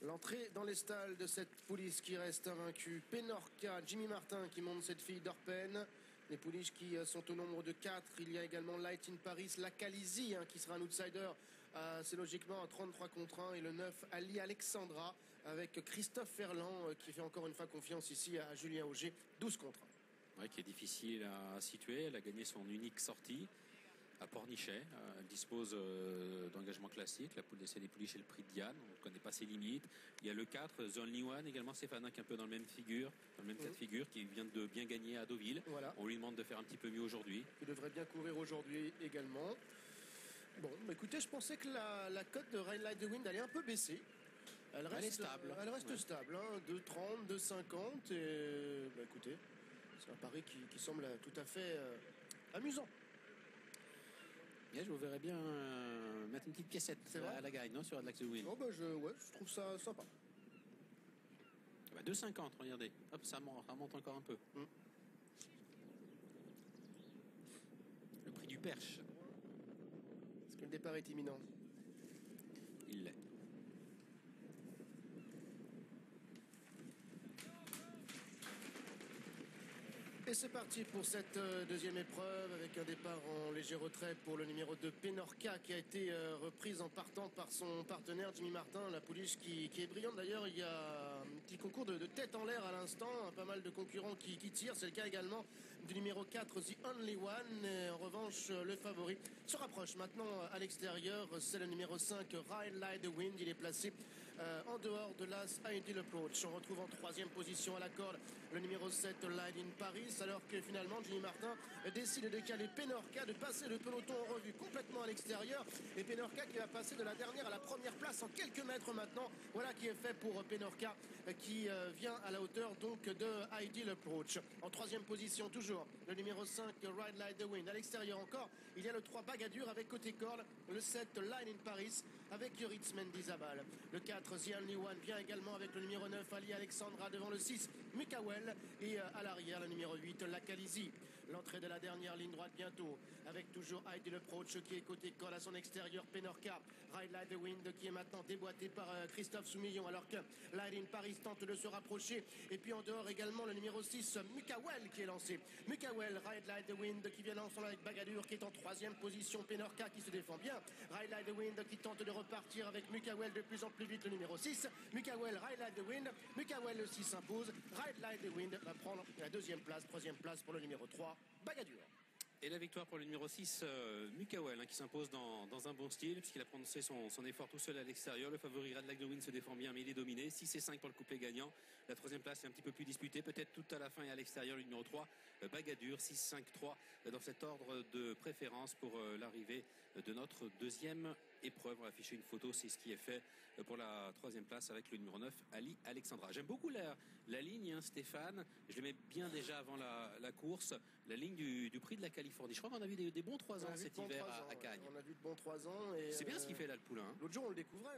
L'entrée dans les stalles de cette pouliche qui reste invaincue. Penorca, Jimmy Martin qui monte cette fille d'Orpen. Les pouliches qui sont au nombre de 4. Il y a également Light in Paris, la Calisi qui sera un outsider. C'est logiquement un 33 contre 1. Et le 9, Ali Alexandra avec Christophe Ferland qui fait encore une fois confiance ici à Julien Auger. 12 contre 1. Ouais, qui est difficile à situer. Elle a gagné son unique sortie à Pornichet. Elle dispose d'engagement classique. La poule d'essai des pouliches et le prix de Diane. On ne connaît pas ses limites. Il y a le 4, The Only One, également Stéphane, qui est un peu dans le même cas de figure, qui vient de bien gagner à Deauville. Voilà. On lui demande de faire un petit peu mieux aujourd'hui. Il devrait bien courir aujourd'hui également. Bon, bah écoutez, je pensais que la cote de Ride Like the Wind allait un peu baisser. Elle est stable. Elle reste stable, 2,30, 2,50. Et bah écoutez, c'est un pari qui semble tout à fait amusant. Bien, je vous verrais bien mettre une petite piécette à la gagne, non, sur Ride Like the Wind. Oh bah je trouve ça sympa. 2,50, regardez. Hop, ça monte encore un peu. Le prix du perche. Est-ce que le départ est imminent? Il l'est. Et c'est parti pour cette deuxième épreuve avec un départ en léger retrait pour le numéro 2 Penorca qui a été reprise en partant par son partenaire Jimmy Martin, la pouliche qui est brillante. D'ailleurs, il y a un petit concours de tête en l'air à l'instant, pas mal de concurrents qui tirent. C'est le cas également du numéro 4 The Only One. Et en revanche, le favori se rapproche maintenant à l'extérieur. C'est le numéro 5 Ride Like the Wind. Il est placé en dehors de l'As Ideal Approach. On retrouve en troisième position à la corde le numéro 7 Light in Paris, alors que finalement Jimmy Martin décide de caler Penorca, de passer le peloton en revue complètement à l'extérieur, et Penorca qui va passer de la dernière à la première place en quelques mètres maintenant. Voilà qui est fait pour Penorca qui vient à la hauteur donc de Ideal Approach. En troisième position toujours le numéro 5 Ride Like the Wind. À l'extérieur encore il y a le 3 Bagadur avec côté corde, le 7 Line in Paris avec Yoritz Mendizabal, le 4 The Only One vient également avec le numéro 9 Ali Alexandra, devant le 6 Mukawel, et à l'arrière le numéro 8 la Calisi. L'entrée de la dernière ligne droite bientôt avec toujours Ideal Approach qui est côté corde. À son extérieur Penorca, Ride Like the Wind qui est maintenant déboîté par Christophe Soumillon, alors que Light in Paris tente de se rapprocher, et puis en dehors également le numéro 6 Mukawel qui est lancé. Mukawel, Ride Like the Wind qui vient ensemble avec Bagadur qui est en troisième position. Penorca qui se défend bien, Ride Like the Wind qui tente de repartir avec Mukawel de plus en plus vite, le numéro 6 Mukawel, Ride Like the Wind. Mukawel aussi s'impose. Ride Like the Wind va prendre la deuxième place, troisième place pour le numéro 3 Bagadur. Et la victoire pour le numéro 6, Mukawel, qui s'impose dans un bon style, puisqu'il a prononcé son effort tout seul à l'extérieur. Le favori Ride Like the Wind se défend bien, mais il est dominé. 6 et 5 pour le couplet gagnant. La troisième place est un petit peu plus disputée, peut-être tout à la fin et à l'extérieur. Le numéro 3, Bagadur, 6, 5, 3, dans cet ordre de préférence pour l'arrivée de notre deuxième épreuve. On va afficher une photo, c'est ce qui est fait pour la troisième place avec le numéro 9, Ali Alexandra. J'aime beaucoup la ligne, Stéphane. Je l'aimais bien déjà avant la course. La ligne du prix de la Californie. Je crois qu'on a vu des bons 3 ans cet hiver à Cagnes. On a vu de bons 3 ans. C'est bien ce qu'il fait là, le poulain. L'autre jour, on le découvrait.